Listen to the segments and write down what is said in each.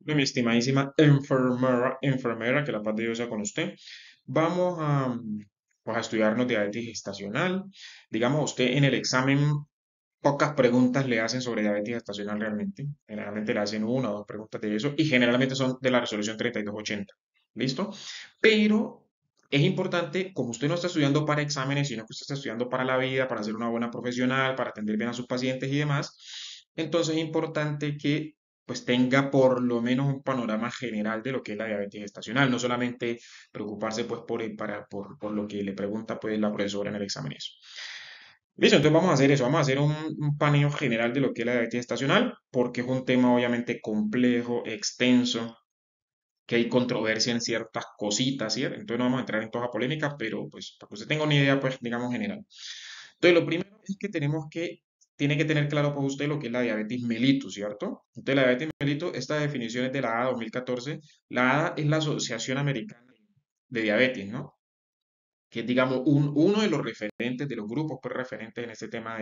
De mi estimadísima enfermera, que la paz de Dios sea con usted. Vamos a, pues, a estudiarnos diabetes gestacional. Digamos, usted en el examen, pocas preguntas le hacen sobre diabetes gestacional realmente. Generalmente le hacen una o dos preguntas de eso y generalmente son de la resolución 3280. ¿Listo? Pero es importante, como usted no está estudiando para exámenes, sino que usted está estudiando para la vida, para ser una buena profesional, para atender bien a sus pacientes y demás, entonces es importante que pues tenga por lo menos un panorama general de lo que es la diabetes gestacional, no solamente preocuparse pues por lo que le pregunta pues la profesora en el examen y eso. Listo, entonces vamos a hacer eso, vamos a hacer un paneo general de lo que es la diabetes gestacional, porque es un tema obviamente complejo, extenso, que hay controversia en ciertas cositas, ¿cierto? Entonces no vamos a entrar en toda polémica, pero pues para que usted tenga una idea pues digamos general. Entonces, lo primero es que tiene que tener claro para usted lo que es la diabetes mellitus, ¿cierto? Entonces, la diabetes mellitus, esta definición es de la ADA 2014. La ADA es la Asociación Americana de Diabetes, ¿no? Que es, digamos, uno de los referentes, de los grupos pues, referentes en este tema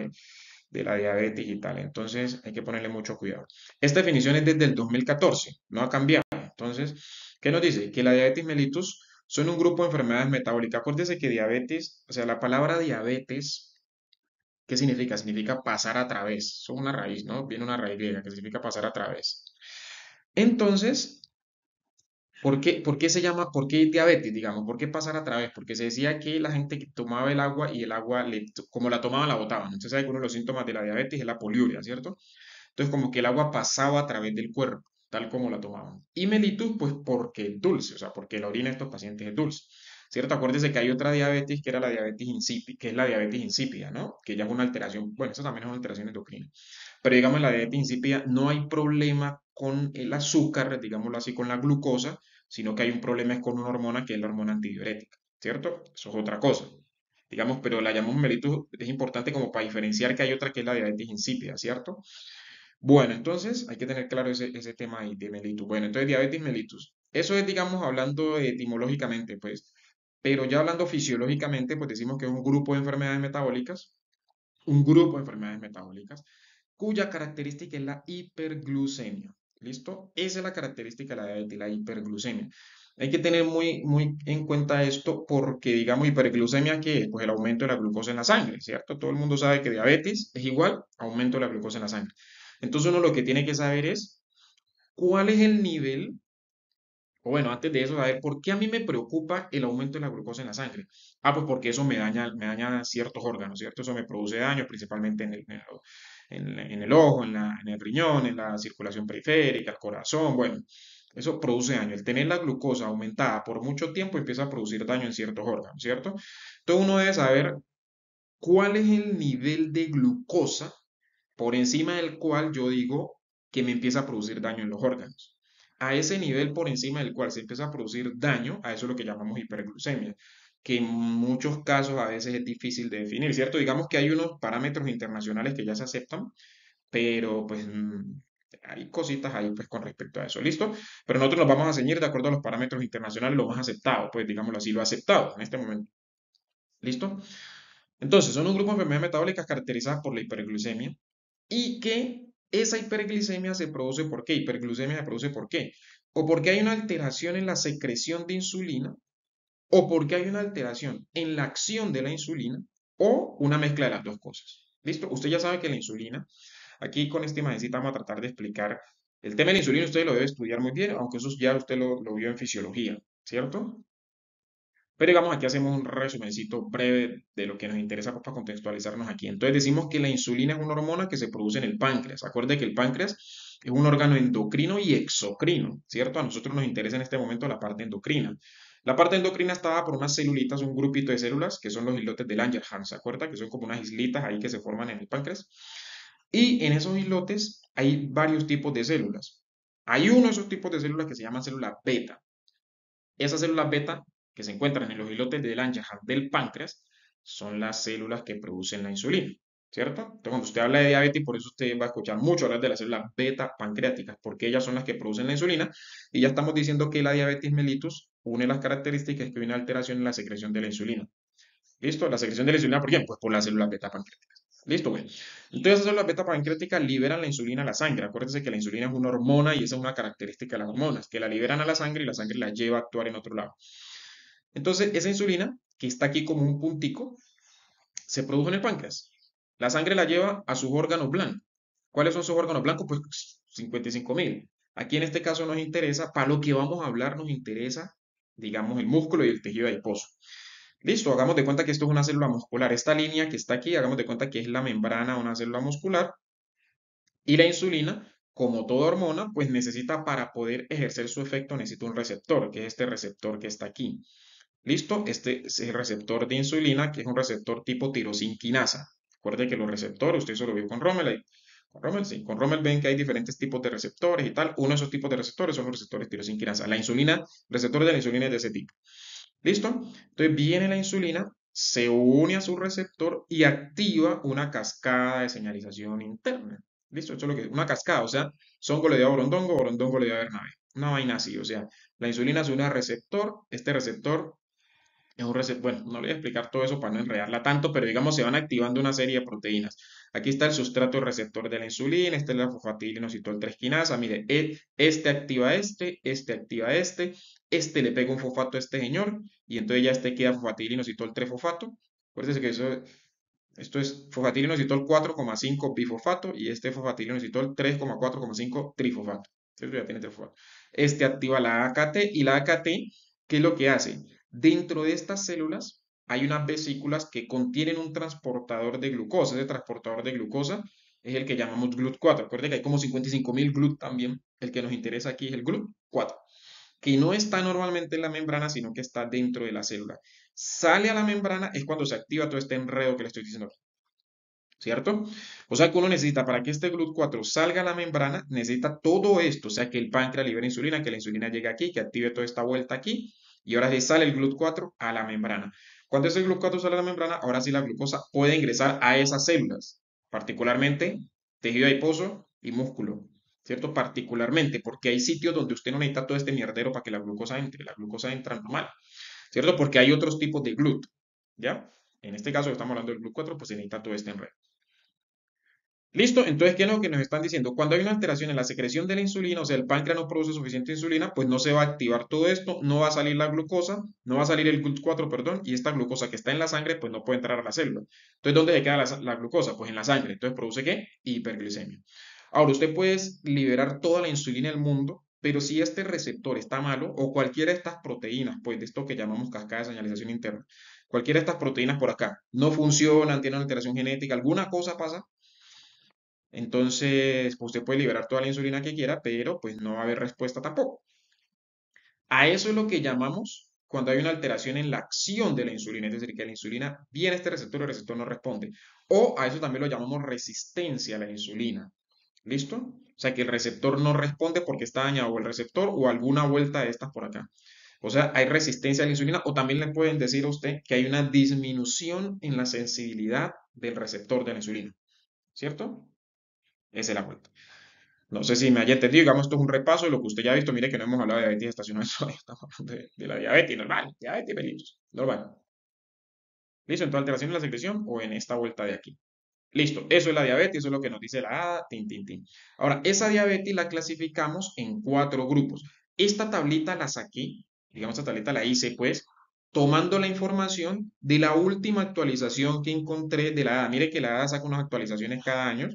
de la diabetes y tal. Entonces, hay que ponerle mucho cuidado. Esta definición es desde el 2014, no ha cambiado. Entonces, ¿qué nos dice? Que la diabetes mellitus son un grupo de enfermedades metabólicas. Acuérdese que diabetes, o sea, la palabra diabetes, ¿qué significa? Significa pasar a través. Eso es una raíz, ¿no? Viene una raíz griega que significa pasar a través. Entonces, por qué se llama, por qué diabetes, digamos? ¿Por qué pasar a través? Porque se decía que la gente que tomaba el agua y el agua, como la tomaban, la botaban. Entonces, sabe que uno de los síntomas de la diabetes es la poliuria, ¿cierto? Entonces, como que el agua pasaba a través del cuerpo, tal como la tomaban. Y mellitus, pues porque es dulce, o sea, porque la orina de estos pacientes es dulce. ¿Cierto? Acuérdese que hay otra diabetes que era la diabetes insípida, que es la diabetes insípida, ¿no? Que ya es una alteración, bueno, eso también es una alteración endocrina. Pero digamos, en la diabetes insípida no hay problema con el azúcar, digámoslo así, con la glucosa, sino que hay un problema es con una hormona que es la hormona antidiurética, ¿cierto? Eso es otra cosa. Digamos, pero la llamamos mellitus, es importante como para diferenciar que hay otra que es la diabetes insípida, ¿cierto? Bueno, entonces hay que tener claro ese tema ahí de mellitus. Bueno, entonces diabetes mellitus. Eso es, digamos, hablando etimológicamente, pues. Pero ya hablando fisiológicamente, pues decimos que es un grupo de enfermedades metabólicas, un grupo de enfermedades metabólicas, cuya característica es la hiperglucemia. ¿Listo? Esa es la característica de la diabetes, la hiperglucemia. Hay que tener muy en cuenta esto porque, digamos, hiperglucemia, ¿qué es? Pues el aumento de la glucosa en la sangre, ¿cierto? Todo el mundo sabe que diabetes es igual a aumento de la glucosa en la sangre. Entonces uno lo que tiene que saber es cuál es el nivel, o bueno, antes de eso, saber por qué a mí me preocupa el aumento de la glucosa en la sangre. Ah, pues porque eso me daña ciertos órganos, ¿cierto? Eso me produce daño, principalmente en el ojo, en el riñón, en la circulación periférica, el corazón, bueno, eso produce daño. El tener la glucosa aumentada por mucho tiempo empieza a producir daño en ciertos órganos, ¿cierto? Entonces uno debe saber cuál es el nivel de glucosa por encima del cual yo digo que me empieza a producir daño en los órganos. A ese nivel por encima del cual se empieza a producir daño, a eso es lo que llamamos hiperglucemia, que en muchos casos a veces es difícil de definir, ¿cierto? Digamos que hay unos parámetros internacionales que ya se aceptan, pero pues hay cositas ahí pues con respecto a eso, ¿listo? Pero nosotros nos vamos a ceñir de acuerdo a los parámetros internacionales, lo más aceptado, pues digámoslo así, lo aceptado en este momento, ¿listo? Entonces, son un grupo de enfermedades metabólicas caracterizadas por la hiperglucemia y que esa hiperglicemia se produce ¿por qué? Hiperglucemia se produce ¿por qué? O porque hay una alteración en la secreción de insulina, o porque hay una alteración en la acción de la insulina, o una mezcla de las dos cosas. ¿Listo? Usted ya sabe que la insulina, aquí con este imagencita vamos a tratar de explicar el tema de la insulina, usted lo debe estudiar muy bien, aunque eso ya usted lo vio en fisiología, ¿cierto? Pero digamos, aquí hacemos un resumencito breve de lo que nos interesa pues, para contextualizarnos aquí. Entonces decimos que la insulina es una hormona que se produce en el páncreas. Acuerde que el páncreas es un órgano endocrino y exocrino, ¿cierto? A nosotros nos interesa en este momento la parte endocrina. La parte endocrina está dada por unas celulitas, un grupito de células, que son los islotes de Langerhans, ¿se acuerda? Que son como unas islitas ahí que se forman en el páncreas. Y en esos islotes hay varios tipos de células. Hay uno de esos tipos de células que se llama célula beta. Esas células beta que se encuentran en los islotes de Langerhans del páncreas son las células que producen la insulina, ¿cierto? Entonces, cuando usted habla de diabetes, por eso usted va a escuchar mucho hablar de las células beta pancreáticas, porque ellas son las que producen la insulina, y ya estamos diciendo que la diabetes mellitus, una de las características es que hay una alteración en la secreción de la insulina. ¿Listo? La secreción de la insulina, ¿por qué? Pues por las células beta pancreáticas. Listo, güey. Entonces esas células beta pancreáticas liberan la insulina a la sangre. Acuérdense que la insulina es una hormona y esa es una característica de las hormonas, que la liberan a la sangre y la sangre la lleva a actuar en otro lado. Entonces esa insulina, que está aquí como un puntico, se produce en el páncreas. La sangre la lleva a sus órganos blancos. ¿Cuáles son sus órganos blancos? Pues 55.000. Aquí en este caso nos interesa, para lo que vamos a hablar, nos interesa, digamos, el músculo y el tejido adiposo. Listo, hagamos de cuenta que esto es una célula muscular. Esta línea que está aquí, hagamos de cuenta que es la membrana de una célula muscular. Y la insulina, como toda hormona, pues necesita para poder ejercer su efecto, necesita un receptor, que es este receptor que está aquí. ¿Listo? Este es el receptor de insulina, que es un receptor tipo tirosinquinasa. Recuerde que los receptores, usted eso lo vio con Rommel, con Rommel, sí, con Rommel ven que hay diferentes tipos de receptores y tal. Uno de esos tipos de receptores son los receptores tirosinquinasa. La insulina, receptores de la insulina es de ese tipo. ¿Listo? Entonces viene la insulina, se une a su receptor y activa una cascada de señalización interna. ¿Listo? Eso es lo que es una cascada, o sea, Songo le dio a Borondongo, Borondongo le dio a Bernabé. Una vaina así, o sea, la insulina se une al receptor, este receptor es un receptor, bueno, no le voy a explicar todo eso para no enredarla tanto, pero digamos se van activando una serie de proteínas. Aquí está el sustrato receptor de la insulina, esta es la fosfatilinositol 3 quinasa. Mire, este activa este activa este le pega un fosfato a este señor, y entonces ya este queda fosfatilinositol 3 fosfato. Acuérdense que esto es fosfatilinositol 4,5 bifosfato y este fosfatilinositol 3,4,5 trifosfato. Esto ya tiene trifosfato. Este activa la AKT y la AKT, ¿qué es lo que hace? Dentro de estas células hay unas vesículas que contienen un transportador de glucosa. Ese transportador de glucosa es el que llamamos GLUT4. Recuerden que hay como 55.000 GLUT también. El que nos interesa aquí es el GLUT4, que no está normalmente en la membrana, sino que está dentro de la célula. Sale a la membrana es cuando se activa todo este enredo que le estoy diciendo, ¿cierto? O sea que uno necesita, para que este GLUT4 salga a la membrana, necesita todo esto, o sea que el páncreas libere insulina, que la insulina llegue aquí, que active toda esta vuelta aquí, y ahora sí sale el GLUT4 a la membrana. Cuando ese GLUT4 sale a la membrana, ahora sí la glucosa puede ingresar a esas células, particularmente tejido adiposo y músculo, ¿cierto? Particularmente, porque hay sitios donde usted no necesita todo este mierdero para que la glucosa entra normal, ¿cierto? Porque hay otros tipos de GLUT, ¿ya? En este caso que estamos hablando del GLUT4, pues se necesita todo este enredo. Listo, entonces, ¿qué es lo que nos están diciendo? Cuando hay una alteración en la secreción de la insulina, o sea, el páncreas no produce suficiente insulina, pues no se va a activar todo esto, no va a salir la glucosa, no va a salir el GLUT4, perdón, y esta glucosa que está en la sangre, pues no puede entrar a la célula. Entonces, ¿dónde se queda la glucosa? Pues en la sangre. Entonces, ¿produce qué? Hiperglicemia. Ahora, usted puede liberar toda la insulina del mundo, pero si este receptor está malo, o cualquiera de estas proteínas, pues de esto que llamamos cascada de señalización interna, cualquiera de estas proteínas por acá no funcionan, tienen alteración genética, alguna cosa pasa, entonces, pues, usted puede liberar toda la insulina que quiera, pero pues no va a haber respuesta tampoco. A eso es lo que llamamos cuando hay una alteración en la acción de la insulina, es decir, que la insulina viene a este receptor y el receptor no responde. O a eso también lo llamamos resistencia a la insulina. ¿Listo? O sea, que el receptor no responde porque está dañado o el receptor o alguna vuelta de estas por acá. O sea, hay resistencia a la insulina o también le pueden decir a usted que hay una disminución en la sensibilidad del receptor de la insulina. ¿Cierto? Esa es la vuelta. No sé si me haya entendido, digamos, esto es un repaso de lo que usted ya ha visto. Mire que no hemos hablado de diabetes gestacional, estamos hablando de la diabetes normal, diabetes mellitus, normal. ¿Listo? Entonces, alteración en la secreción o en esta vuelta de aquí. Listo, eso es la diabetes, eso es lo que nos dice la A, tin, tin, tin. Ahora, esa diabetes la clasificamos en 4 grupos. Esta tablita la saqué, digamos, esta tablita la hice, pues, tomando la información de la última actualización que encontré de la A. Mire que la A saca unas actualizaciones cada año,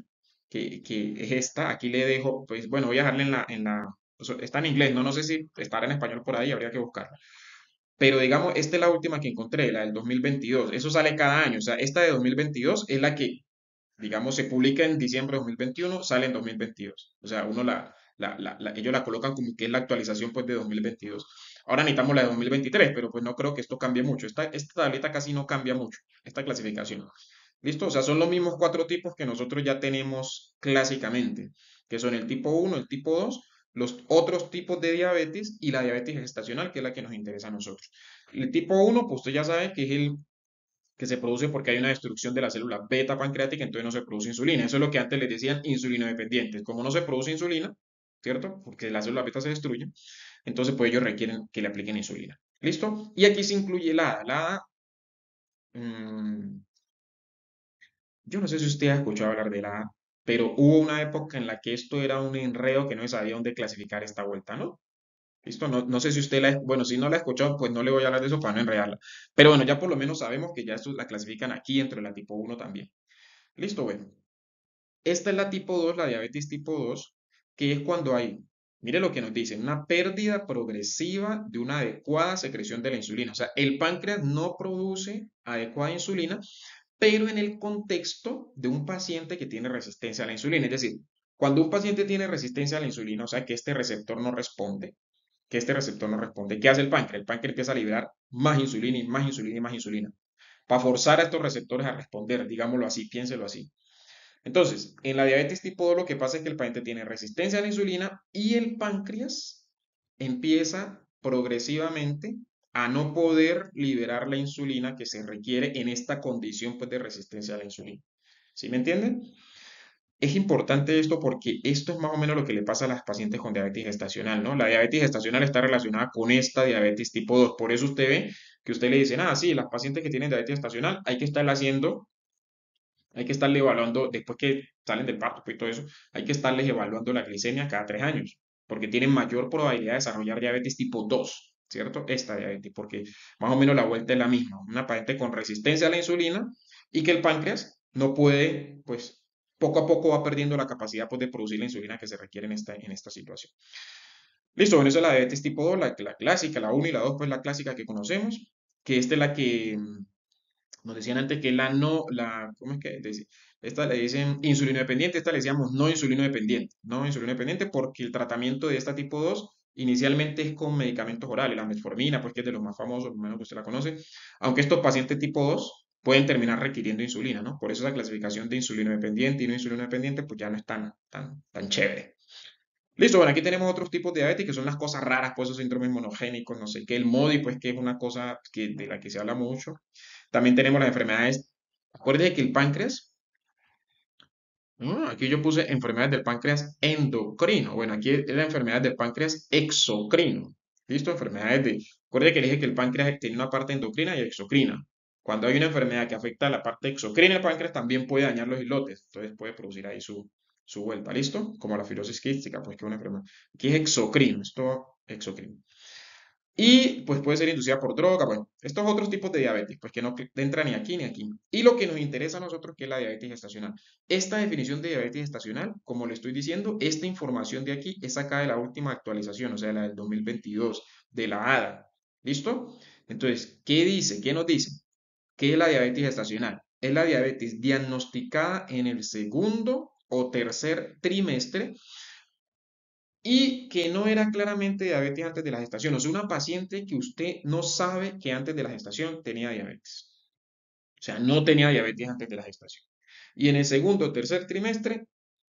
que es esta. Aquí le dejo, pues, bueno, voy a dejarle pues, está en inglés, no sé si estará en español por ahí, habría que buscarla. Pero digamos, esta es la última que encontré, la del 2022. Eso sale cada año. O sea, esta de 2022 es la que, digamos, se publica en diciembre de 2021, sale en 2022. O sea, ellos la colocan como que es la actualización pues de 2022. Ahora necesitamos la de 2023, pero pues no creo que esto cambie mucho. Esta tableta casi no cambia mucho, esta clasificación. ¿Listo? O sea, son los mismos 4 tipos que nosotros ya tenemos clásicamente, que son el tipo 1, el tipo 2, los otros tipos de diabetes y la diabetes gestacional, que es la que nos interesa a nosotros. El tipo 1, pues usted ya sabe que es el que se produce porque hay una destrucción de la célula beta pancreática, entonces no se produce insulina. Eso es lo que antes les decían insulino dependientes. Como no se produce insulina, ¿cierto? Porque la célula beta se destruye, entonces pues ellos requieren que le apliquen insulina. ¿Listo? Y aquí se incluye la ADA. La ADA, Yo no sé si usted ha escuchado hablar de la A, pero hubo una época en la que esto era un enredo que no se sabía dónde clasificar esta vuelta, ¿no? ¿Listo? No, no sé si usted bueno, si no la ha escuchado, pues no le voy a hablar de eso para no enredarla. Pero bueno, ya por lo menos sabemos que ya esto la clasifican aquí entre la tipo 1 también. Listo, bueno. Esta es la tipo 2, la diabetes tipo 2, que es cuando hay, mire lo que nos dice, una pérdida progresiva de una adecuada secreción de la insulina. O sea, el páncreas no produce adecuada insulina, pero en el contexto de un paciente que tiene resistencia a la insulina. Es decir, cuando un paciente tiene resistencia a la insulina, o sea, que este receptor no responde, ¿qué hace el páncreas? El páncreas empieza a liberar más insulina y más insulina y más insulina, para forzar a estos receptores a responder, digámoslo así, piénselo así. Entonces, en la diabetes tipo 2 lo que pasa es que el paciente tiene resistencia a la insulina y el páncreas empieza progresivamente a no poder liberar la insulina que se requiere en esta condición pues, de resistencia a la insulina. ¿Sí me entienden? Es importante esto porque esto es más o menos lo que le pasa a las pacientes con diabetes gestacional, ¿no? La diabetes gestacional está relacionada con esta diabetes tipo 2. Por eso usted ve que usted le dicen, sí, las pacientes que tienen diabetes gestacional hay que estarle haciendo, hay que estarle evaluando, después que salen del parto pues, y todo eso, hay que estarles evaluando la glicemia cada 3 años, porque tienen mayor probabilidad de desarrollar diabetes tipo 2, ¿cierto? Esta diabetes, porque más o menos la vuelta es la misma. Una paciente con resistencia a la insulina y que el páncreas no puede, pues, poco a poco va perdiendo la capacidad pues, de producir la insulina que se requiere en esta situación. Listo, bueno, esa es la diabetes tipo 2, la clásica, la 1 y la 2, pues la clásica que conocemos, que esta es la que nos decían antes que la no, ¿cómo es que? Esta le dicen insulino dependiente, esta le decíamos no insulino dependiente, no insulino dependiente porque el tratamiento de esta tipo 2 inicialmente es con medicamentos orales, la metformina, pues que es de los más famosos, por lo menos que usted la conoce, aunque estos pacientes tipo 2 pueden terminar requiriendo insulina, ¿no? Por eso esa clasificación de insulino dependiente y no insulino dependiente, pues ya no es tan chévere. Listo, bueno, aquí tenemos otros tipos de diabetes que son las cosas raras, pues esos síndromes monogénicos, no sé qué, el MODI, pues que es una cosa de la que se habla mucho. También tenemos las enfermedades, acuérdense que el páncreas, aquí yo puse enfermedades del páncreas endocrino, bueno, aquí es la enfermedad del páncreas exocrino. Listo, acuérdense que le dije que el páncreas tiene una parte endocrina y exocrina. Cuando hay una enfermedad que afecta a la parte exocrina del páncreas, también puede dañar los islotes, entonces puede producir ahí su vuelta, ¿listo? Como la fibrosis quística, pues que es una enfermedad. Aquí es exocrino, esto exocrino. Y pues puede ser inducida por droga, bueno, estos otros tipos de diabetes, pues que no entran ni aquí ni aquí. Y lo que nos interesa a nosotros, que es la diabetes gestacional. Esta definición de diabetes gestacional, como le estoy diciendo, esta información de aquí es sacada de la última actualización, o sea, la del 2022, de la ADA. ¿Listo? Entonces, ¿qué dice? ¿Qué nos dice? ¿Qué es la diabetes gestacional? Es la diabetes diagnosticada en el segundo o tercer trimestre y que no era claramente diabetes antes de la gestación. O sea, una paciente que usted no sabe que antes de la gestación tenía diabetes. O sea, no tenía diabetes antes de la gestación. Y en el segundo o tercer trimestre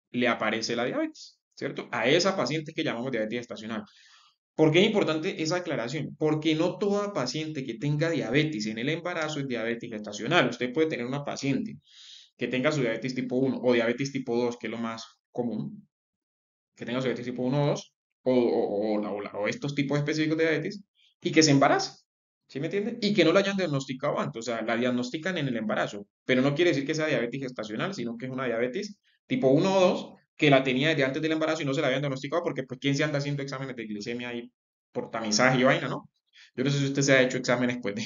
le aparece la diabetes, ¿cierto? A esa paciente que llamamos diabetes gestacional. ¿Por qué es importante esa aclaración? Porque no toda paciente que tenga diabetes en el embarazo es diabetes gestacional. Usted puede tener una paciente que tenga su diabetes tipo 1 o diabetes tipo 2, que es lo más común, que tenga su diabetes tipo 1 o 2, o estos tipos específicos de diabetes, y que se embarace, ¿sí me entiende? Y que no la hayan diagnosticado antes, o sea, la diagnostican en el embarazo, pero no quiere decir que sea diabetes gestacional, sino que es una diabetes tipo 1 o 2, que la tenía desde antes del embarazo y no se la habían diagnosticado, porque pues quién se anda haciendo exámenes de glicemia ahí por tamizaje y vaina, ¿no? Yo no sé si usted se ha hecho exámenes pues de,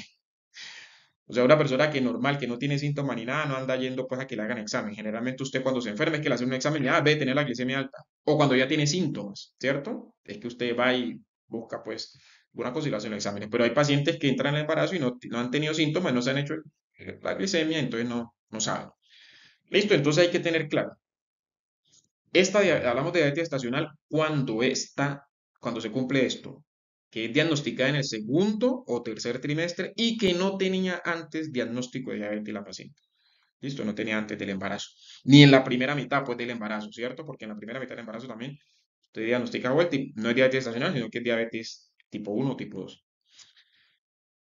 o sea, una persona que normal, que no tiene síntomas ni nada, no anda yendo pues a que le hagan examen. Generalmente usted cuando se enferma es que le hacen un examen y ve tener la glicemia alta. O cuando ya tiene síntomas, ¿cierto? Es que usted va y busca pues alguna cosa y le hacen los exámenes. Pero hay pacientes que entran al embarazo y no han tenido síntomas, no se han hecho la glicemia, entonces no saben. Listo, entonces hay que tener claro. Hablamos de diabetes estacional cuando se cumple esto, que es diagnosticada en el segundo o tercer trimestre y que no tenía antes diagnóstico de diabetes la paciente. Listo, no tenía antes del embarazo. Ni en la primera mitad, pues, del embarazo, ¿cierto? Porque en la primera mitad del embarazo también usted diagnostica vuelta y no es diabetes estacional, sino que es diabetes tipo 1 o tipo 2.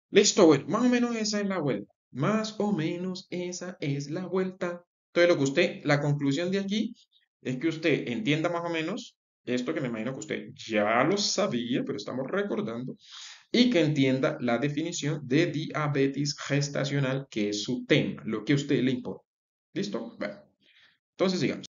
Listo, bueno, más o menos esa es la vuelta. Más o menos esa es la vuelta. Entonces, la conclusión de aquí es que usted entienda más o menos esto que me imagino que usted ya lo sabía, pero estamos recordando, y que entienda la definición de diabetes gestacional, que es su tema, lo que a usted le importa. ¿Listo? Bueno, entonces sigamos.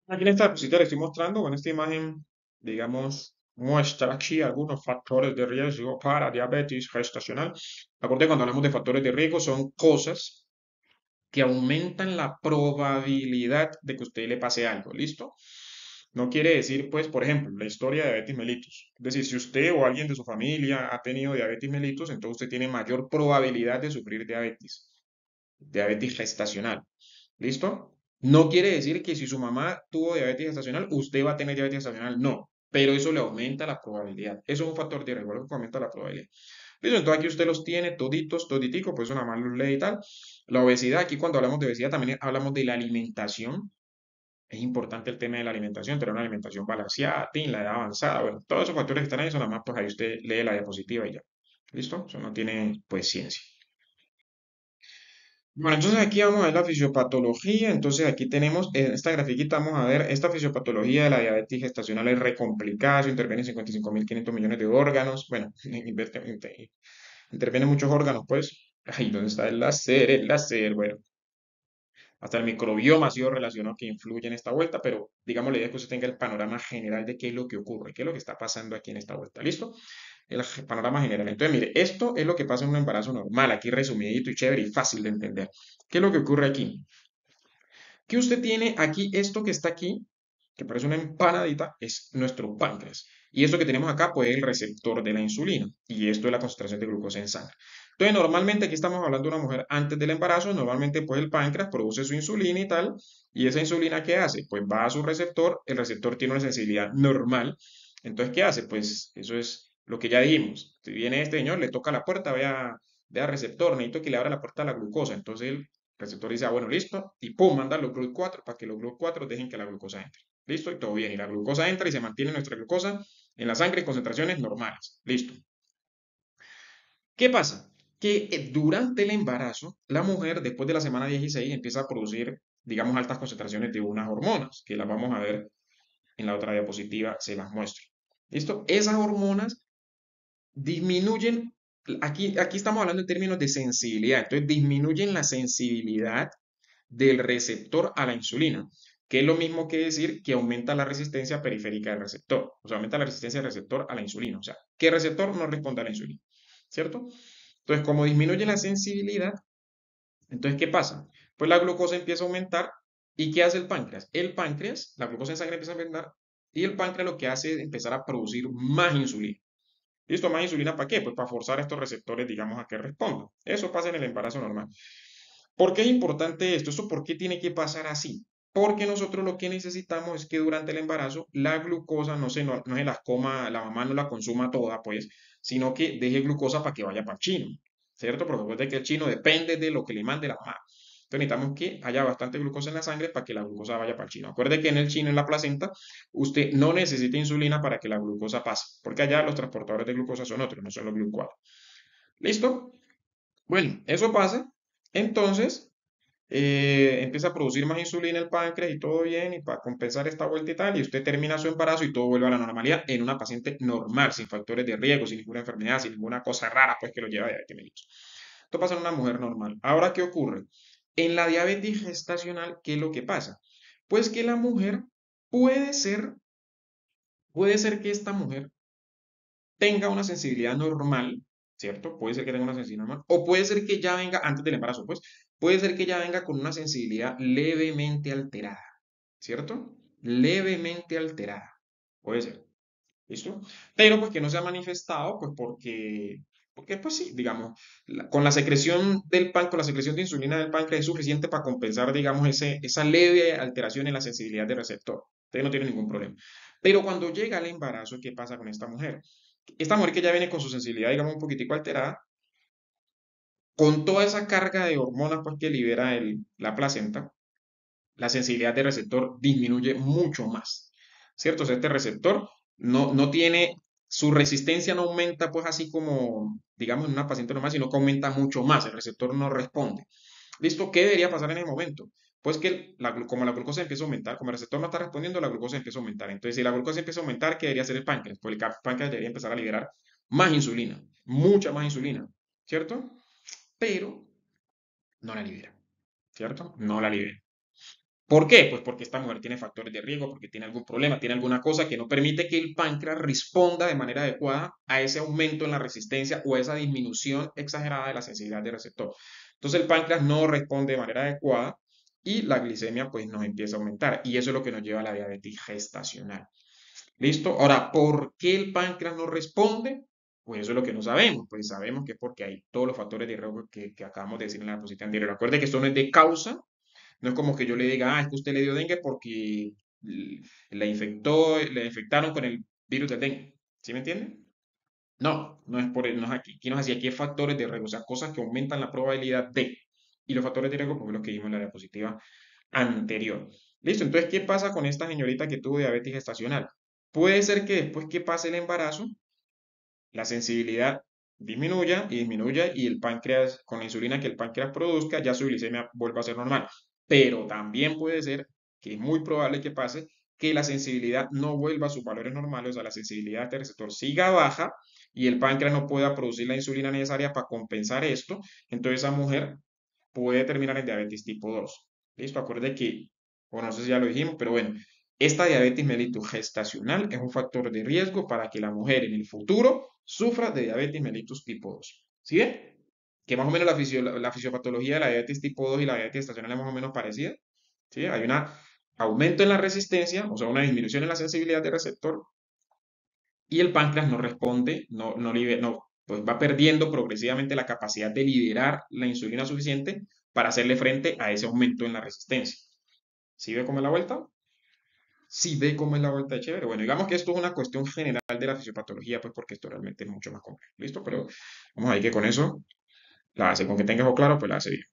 Aquí en esta diapositiva le estoy mostrando, o en esta imagen, digamos, muestra aquí algunos factores de riesgo para diabetes gestacional. Acuérdense, cuando hablamos de factores de riesgo, son cosas que aumentan la probabilidad de que a usted le pase algo, ¿listo? No quiere decir, pues, por ejemplo, la historia de diabetes mellitus. Es decir, si usted o alguien de su familia ha tenido diabetes mellitus, entonces usted tiene mayor probabilidad de sufrir diabetes gestacional. ¿Listo? No quiere decir que si su mamá tuvo diabetes gestacional, usted va a tener diabetes gestacional. No, pero eso le aumenta la probabilidad. Eso es un factor de riesgo que aumenta la probabilidad. Listo, entonces aquí usted los tiene toditos, toditico, pues una más los lee y tal. La obesidad, aquí cuando hablamos de obesidad también hablamos de la alimentación. Es importante el tema de la alimentación, tener una alimentación balanceada, tin, la edad avanzada, bueno, todos esos factores que están ahí son nada más, pues ahí usted lee la diapositiva y ya. ¿Listo? Eso no tiene, pues, ciencia. Bueno, entonces aquí vamos a ver la fisiopatología. Entonces aquí tenemos en esta grafiquita, vamos a ver esta fisiopatología de la diabetes gestacional es re complicada, eso interviene en 55.500 millones de órganos. Bueno, intervienen muchos órganos, pues. Ahí donde está el láser, el láser. Bueno, hasta el microbioma ha sido relacionado que influye en esta vuelta, pero digamos la idea es que usted tenga el panorama general de qué es lo que ocurre, qué es lo que está pasando aquí en esta vuelta. ¿Listo? El panorama general. Entonces, mire, esto es lo que pasa en un embarazo normal, aquí resumidito y chévere y fácil de entender. ¿Qué es lo que ocurre aquí? Que usted tiene aquí esto que está aquí, que parece una empanadita, es nuestro páncreas. Y esto que tenemos acá, pues, es el receptor de la insulina. Y esto es la concentración de glucosa en sangre. Entonces, normalmente aquí estamos hablando de una mujer antes del embarazo. Normalmente, pues, el páncreas produce su insulina y tal. ¿Y esa insulina qué hace? Pues va a su receptor. El receptor tiene una sensibilidad normal. Entonces, ¿qué hace? Pues eso es lo que ya dijimos. Si viene este señor, le toca la puerta, vea receptor, necesito que le abra la puerta a la glucosa. Entonces, el receptor dice, ah, bueno, listo, y pum, manda los GLUT4 para que los GLUT4 dejen que la glucosa entre. Listo, y todo bien. Y la glucosa entra y se mantiene nuestra glucosa en la sangre en concentraciones normales. Listo. ¿Qué pasa? Que durante el embarazo, la mujer, después de la semana 16, empieza a producir, digamos, altas concentraciones de unas hormonas, que las vamos a ver en la otra diapositiva, se las muestro. ¿Listo? Esas hormonas disminuyen, aquí estamos hablando en términos de sensibilidad, entonces disminuyen la sensibilidad del receptor a la insulina, que es lo mismo que decir que aumenta la resistencia periférica del receptor, o sea, aumenta la resistencia del receptor a la insulina, o sea, que el receptor no responde a la insulina, ¿cierto? Entonces, como disminuye la sensibilidad, entonces, ¿qué pasa? Pues la glucosa empieza a aumentar, ¿y qué hace el páncreas? El páncreas, la glucosa en sangre empieza a aumentar, y el páncreas lo que hace es empezar a producir más insulina. ¿Listo? ¿Más insulina para qué? Pues para forzar a estos receptores, digamos, a que respondan. Eso pasa en el embarazo normal. ¿Por qué es importante esto? ¿Esto por qué tiene que pasar así? Porque nosotros lo que necesitamos es que durante el embarazo la glucosa no se las coma, la mamá no la consuma toda, pues, sino que deje glucosa para que vaya para el chino, ¿cierto? Porque recuerde que el chino depende de lo que le mande la mamá. Entonces necesitamos que haya bastante glucosa en la sangre para que la glucosa vaya para el chino. Acuerde que en el chino, en la placenta, usted no necesita insulina para que la glucosa pase, porque allá los transportadores de glucosa son otros, no son los GLUT4. ¿Listo? Bueno, eso pasa. Entonces, empieza a producir más insulina el páncreas y todo bien, y para compensar esta vuelta y tal, y usted termina su embarazo y todo vuelve a la normalidad en una paciente normal, sin factores de riesgo, sin ninguna enfermedad, sin ninguna cosa rara, pues que lo lleva a diabetes mellitus. Esto pasa en una mujer normal. Ahora, ¿qué ocurre? En la diabetes gestacional, ¿qué es lo que pasa? Pues que la mujer puede ser, puede ser que esta mujer tenga una sensibilidad normal, ¿cierto? Puede ser que tenga una sensibilidad normal, o puede ser que ya venga, antes del embarazo, pues, puede ser que ya venga con una sensibilidad levemente alterada, ¿cierto? Levemente alterada, puede ser, ¿listo? Pero pues que no se ha manifestado, pues porque pues sí, digamos, con la secreción del páncreas, con la secreción de insulina del páncreas es suficiente para compensar, digamos, esa leve alteración en la sensibilidad del receptor. Usted no tiene ningún problema. Pero cuando llega el embarazo, ¿qué pasa con esta mujer? Esta mujer que ya viene con su sensibilidad, digamos, un poquitico alterada, con toda esa carga de hormonas pues, que libera la placenta, la sensibilidad del receptor disminuye mucho más, ¿cierto? O sea, este receptor no tiene, su resistencia no aumenta pues así como, digamos, en una paciente normal, sino que aumenta mucho más, el receptor no responde. ¿Listo? ¿Qué debería pasar en ese momento? Pues que como la glucosa empieza a aumentar, como el receptor no está respondiendo, la glucosa empieza a aumentar. Entonces, si la glucosa empieza a aumentar, ¿qué debería hacer el páncreas? Pues el páncreas debería empezar a liberar más insulina, mucha más insulina, ¿cierto? Pero no la libera. ¿cierto? No la libera. ¿Por qué? Pues porque esta mujer tiene factores de riesgo, porque tiene algún problema, tiene alguna cosa que no permite que el páncreas responda de manera adecuada a ese aumento en la resistencia o a esa disminución exagerada de la sensibilidad del receptor. Entonces el páncreas no responde de manera adecuada y la glicemia pues nos empieza a aumentar y eso es lo que nos lleva a la diabetes gestacional. ¿Listo? Ahora, ¿por qué el páncreas no responde? Pues eso es lo que no sabemos. Pues sabemos que es porque hay todos los factores de riesgo que acabamos de decir en la diapositiva anterior. Recuerde que esto no es de causa, no es como que yo le diga, es que usted le dio dengue porque le infectaron con el virus del dengue. ¿Sí me entiende? No, no es por no es aquí. Aquí no es así, aquí hay factores de riesgo, o sea, cosas que aumentan la probabilidad de. Y los factores de riesgo, pues los que vimos en la diapositiva anterior. Listo, entonces, ¿qué pasa con esta señorita que tuvo diabetes gestacional? Puede ser que después que pase el embarazo, la sensibilidad disminuya y el páncreas, con la insulina que el páncreas produzca, ya su glicemia vuelva a ser normal. Pero también puede ser, que es muy probable que pase, que la sensibilidad no vuelva a sus valores normales, o sea, la sensibilidad de este receptor siga baja y el páncreas no pueda producir la insulina necesaria para compensar esto. Entonces esa mujer puede terminar en diabetes tipo 2. ¿Listo? Acuerde que, bueno, no sé si ya lo dijimos, pero bueno, esta diabetes mellitus gestacional es un factor de riesgo para que la mujer en el futuro sufra de diabetes mellitus tipo 2. ¿Sí ven? Que más o menos la fisiopatología de la diabetes tipo 2 y la diabetes gestacional es más o menos parecida. ¿Sí? Hay un aumento en la resistencia, o sea, una disminución en la sensibilidad del receptor y el páncreas no responde, pues va perdiendo progresivamente la capacidad de liberar la insulina suficiente para hacerle frente a ese aumento en la resistencia. ¿Sí ve cómo es la vuelta? Sí ve cómo es la vuelta de chévere. Bueno, digamos que esto es una cuestión general de la fisiopatología, pues porque esto realmente es mucho más complejo. ¿Listo? Pero vamos a ver que con eso la hace, con que tenga eso claro, pues la hace bien.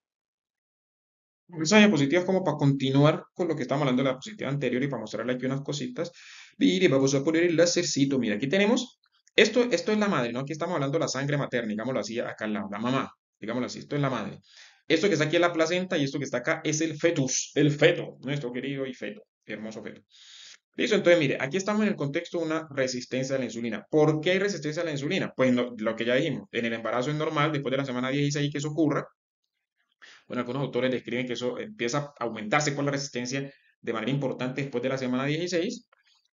Esa diapositiva es como para continuar con lo que estábamos hablando de la diapositiva anterior y para mostrarle aquí unas cositas. Mire, vamos a poner el lásercito. Mira, aquí tenemos, esto es la madre, ¿no? Aquí estamos hablando de la sangre materna, digámoslo así, acá al lado, la mamá, digámoslo así, esto es la madre. Esto que está aquí es la placenta y esto que está acá es el fetus, el feto, nuestro querido y feto, hermoso feto. Listo, entonces mire, aquí estamos en el contexto de una resistencia a la insulina. ¿Por qué hay resistencia a la insulina? Pues lo que ya dijimos, en el embarazo es normal, después de la semana 16 que eso ocurra, bueno, algunos autores describen que eso empieza a aumentarse con la resistencia de manera importante después de la semana 16.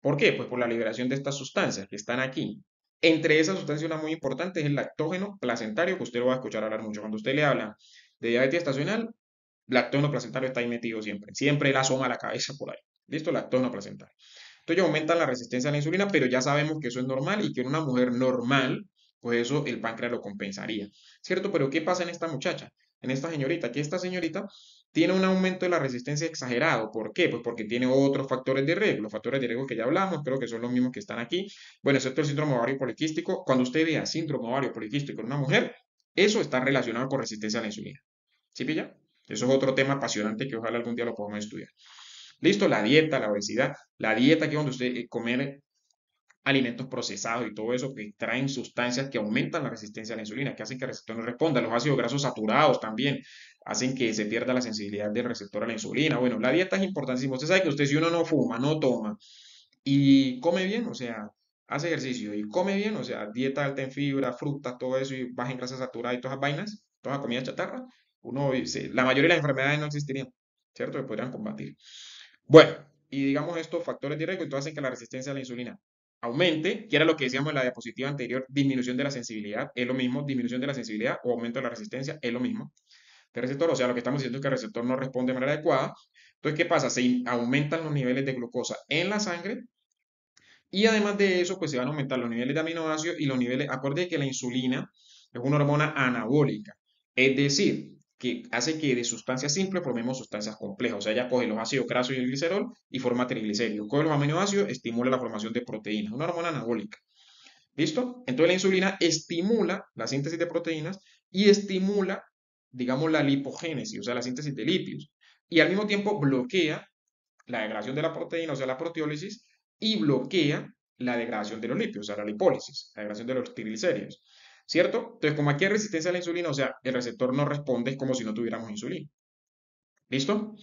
¿Por qué? Pues por la liberación de estas sustancias que están aquí. Entre esas sustancias una muy importante es el lactógeno placentario, que usted lo va a escuchar hablar mucho. Cuando usted le habla de diabetes estacional, lactógeno placentario está ahí metido siempre. Siempre él asoma la cabeza por ahí. ¿Listo? Lactógeno placentario. Entonces aumentan la resistencia a la insulina, pero ya sabemos que eso es normal y que en una mujer normal, pues eso el páncreas lo compensaría. ¿Cierto? Pero ¿qué pasa en esta muchacha? En esta señorita, que esta señorita tiene un aumento de la resistencia exagerado. ¿Por qué? Pues porque tiene otros factores de riesgo. Los factores de riesgo que ya hablamos, creo que son los mismos que están aquí. Bueno, excepto el síndrome ovario poliquístico. Cuando usted vea síndrome ovario poliquístico en una mujer, eso está relacionado con resistencia a la insulina. ¿Sí pilla? Eso es otro tema apasionante que ojalá algún día lo podamos estudiar. Listo, la dieta, la obesidad. La dieta que es donde usted comer alimentos procesados y todo eso que traen sustancias que aumentan la resistencia a la insulina, que hacen que el receptor no responda. Los ácidos grasos saturados también hacen que se pierda la sensibilidad del receptor a la insulina. Bueno, la dieta es importantísima. Usted sabe que usted si uno no fuma, no toma y come bien, o sea, hace ejercicio y come bien, o sea, dieta alta en fibra, frutas, todo eso y baja en grasa saturada y todas esas vainas, toda comida chatarra, la mayoría de las enfermedades no existirían, ¿cierto? Que podrían combatir. Bueno, y digamos estos factores de riesgo, entonces hacen que la resistencia a la insulina aumente, que era lo que decíamos en la diapositiva anterior, disminución de la sensibilidad, es lo mismo, disminución de la sensibilidad o aumento de la resistencia, es lo mismo. El receptor, o sea, lo que estamos diciendo es que el receptor no responde de manera adecuada. Entonces, ¿qué pasa? Se aumentan los niveles de glucosa en la sangre y además de eso, pues se van a aumentar los niveles de aminoácidos y los niveles, acuérdense que la insulina es una hormona anabólica, es decir, que hace que de sustancias simples formemos sustancias complejas. O sea, ella coge los ácidos grasos y el glicerol y forma triglicéridos. Coge los aminoácidos, estimula la formación de proteínas, una hormona anabólica. ¿Listo? Entonces la insulina estimula la síntesis de proteínas y estimula, digamos, la lipogénesis, o sea, la síntesis de lípidos. Y al mismo tiempo bloquea la degradación de la proteína, o sea, la proteólisis, y bloquea la degradación de los lípidos, o sea, la lipólisis, la degradación de los triglicéridos. ¿Cierto? Entonces, como aquí hay resistencia a la insulina, o sea, el receptor no responde, es como si no tuviéramos insulina. ¿Listo?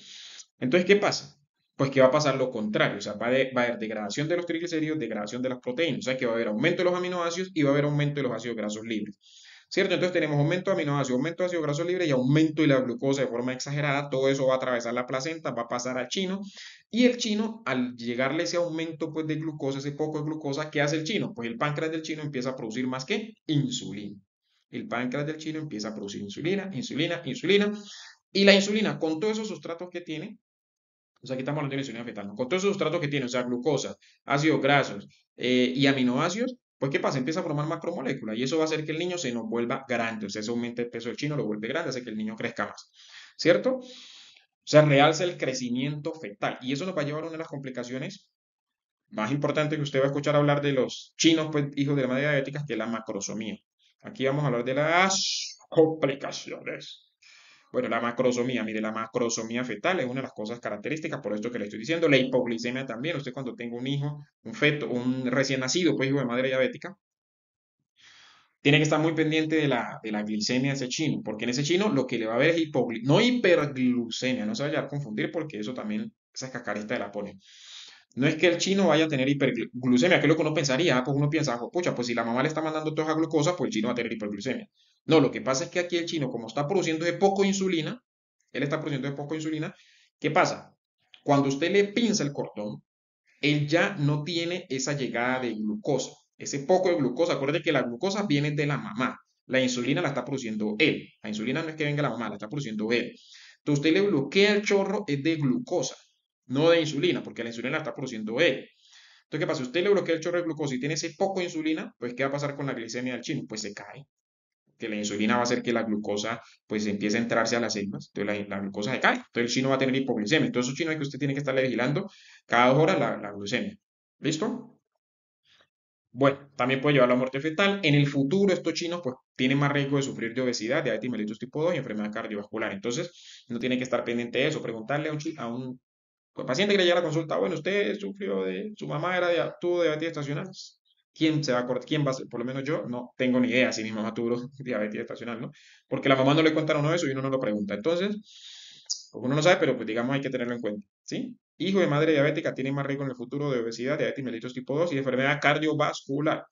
Entonces, ¿qué pasa? Pues que va a pasar lo contrario, o sea, va a haber degradación de los triglicéridos, degradación de las proteínas, o sea, que va a haber aumento de los aminoácidos y va a haber aumento de los ácidos grasos libres. ¿cierto? Entonces tenemos aumento de aminoácidos, aumento de ácido graso libre y aumento de la glucosa de forma exagerada. Todo eso va a atravesar la placenta, va a pasar al chino y el chino, al llegarle ese aumento pues, de glucosa, ese poco de glucosa, ¿qué hace el chino? Pues el páncreas del chino empieza a producir más que insulina. El páncreas del chino empieza a producir insulina, insulina, insulina. Y la insulina, con todos esos sustratos que tiene, o sea, aquí estamos hablando de insulina fetal, ¿no? Con todos esos sustratos que tiene, o sea, glucosa, ácidos grasos y aminoácidos, pues ¿qué pasa? Empieza a formar macromoléculas y eso va a hacer que el niño se nos vuelva grande, o sea, eso aumenta el peso del chino, lo vuelve grande, hace que el niño crezca más, ¿cierto? O sea, realza el crecimiento fetal y eso nos va a llevar a una de las complicaciones más importantes que usted va a escuchar hablar de los chinos, pues, hijos de la madre diabética, que es la macrosomía. Aquí vamos a hablar de las complicaciones. Bueno, la macrosomía, mire, la macrosomía fetal es una de las cosas características, por esto que le estoy diciendo. La hipoglicemia también, usted cuando tenga un hijo, un feto, un recién nacido, pues hijo de madre diabética, tiene que estar muy pendiente de la glicemia de ese chino, porque en ese chino lo que le va a ver es no hiperglucemia, no se vaya a confundir porque eso también, esa cascarita de la pone. No es que el chino vaya a tener hiperglucemia, que es lo que uno pensaría, pues uno piensa, "Oh, pucha, pues si la mamá le está mandando toda esa glucosa, pues el chino va a tener hiperglucemia. No, lo que pasa es que aquí el chino, como está produciendo de poco insulina, él está produciendo de poco insulina, ¿qué pasa? Cuando usted le pinza el cordón, él ya no tiene esa llegada de glucosa, ese poco de glucosa. Acuérdate que la glucosa viene de la mamá, la insulina la está produciendo él. La insulina no es que venga la mamá, la está produciendo él. Entonces usted le bloquea el chorro es de glucosa, no de insulina, porque la insulina la está produciendo él. Entonces, ¿qué pasa? Usted le bloquea el chorro de glucosa y tiene ese poco de insulina, pues ¿qué va a pasar con la glicemia del chino? Pues se cae, que la insulina va a hacer que la glucosa pues empiece a entrarse a las células, entonces la glucosa se cae, entonces el chino va a tener hipoglicemia, entonces eso chino es que usted tiene que estarle vigilando cada 2 horas la glucemia. ¿Listo? Bueno, también puede llevar a la muerte fetal. En el futuro, estos chinos pues tienen más riesgo de sufrir de obesidad, diabetes mellitus tipo 2 y enfermedad cardiovascular. Entonces, no tiene que estar pendiente de eso, preguntarle a un paciente que le llega a la consulta, bueno, usted sufrió su mamá tuvo diabetes estacional. ¿Quién se va a acordar? ¿Quién va a ser? Por lo menos yo no tengo ni idea si mi mamá tuvo diabetes estacional, ¿no? Porque la mamá no le cuenta a uno eso y uno no lo pregunta. Entonces, pues uno no sabe, pero pues digamos hay que tenerlo en cuenta, ¿sí? Hijo de madre diabética tiene más riesgo en el futuro de obesidad, diabetes mellitus tipo 2 y enfermedad cardiovascular.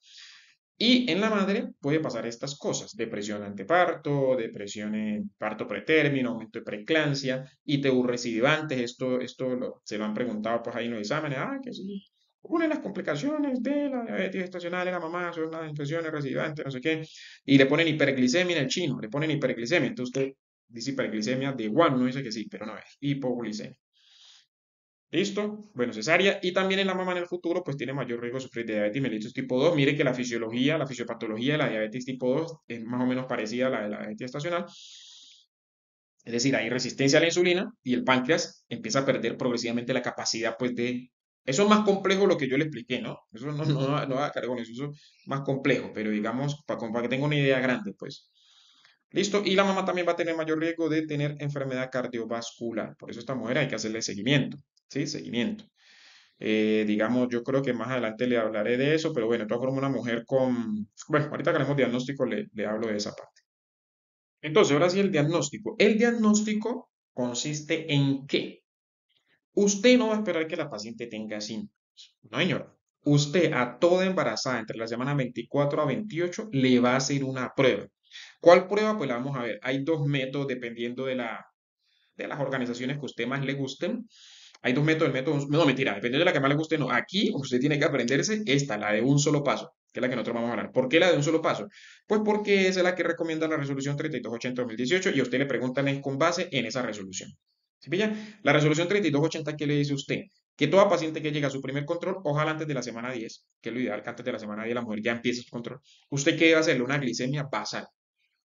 Y en la madre puede pasar estas cosas, depresión anteparto, depresión en parto pretérmino, aumento de preeclampsia, ITU recidivantes, se lo han preguntado pues ahí en los exámenes, que sí, una de las complicaciones de la diabetes estacional en la mamá son las infecciones recidivantes, no sé qué, y le ponen hiperglicemia en el chino, le ponen hiperglicemia, entonces usted dice hiperglicemia de igual, uno dice que sí, pero no es hipoglicemia. ¿Listo? Bueno, cesárea. Y también en la mamá en el futuro, pues tiene mayor riesgo de sufrir de diabetes mellitus tipo 2. Mire que la fisiología, la fisiopatología de la diabetes tipo 2 es más o menos parecida a la de la diabetes estacional. Es decir, hay resistencia a la insulina y el páncreas empieza a perder progresivamente la capacidad, pues, de... Eso es más complejo lo que yo le expliqué, ¿no? Eso no va a cargar con eso, eso es más complejo, pero digamos, para que tenga una idea grande, pues. ¿Listo? Y la mamá también va a tener mayor riesgo de tener enfermedad cardiovascular. Por eso a esta mujer hay que hacerle seguimiento, ¿sí? Seguimiento. Digamos, yo creo que más adelante le hablaré de eso, pero bueno, de todas formas, una mujer con... Bueno, ahorita que haremos diagnóstico le hablo de esa parte. Entonces, ahora sí el diagnóstico. El diagnóstico consiste en que usted no va a esperar que la paciente tenga síntomas. No, señor. Usted a toda embarazada entre la semana 24 a 28 le va a hacer una prueba. ¿Cuál prueba? Pues la vamos a ver. Hay dos métodos dependiendo de las organizaciones que a usted más le gusten. Hay dos métodos, no, mentira, dependiendo de la que más le guste, no. Aquí usted tiene que aprenderse esta, la de un solo paso, que es la que nosotros vamos a hablar. ¿Por qué la de un solo paso? Pues porque esa es la que recomienda la resolución 3280-2018 y a usted le preguntan es con base en esa resolución. ¿Sí pilla? La resolución 3280, ¿qué le dice usted? Que toda paciente que llega a su primer control, ojalá antes de la semana 10, que es lo ideal que antes de la semana 10 la mujer ya empiece su control, ¿usted qué debe hacerle? Una glicemia basal.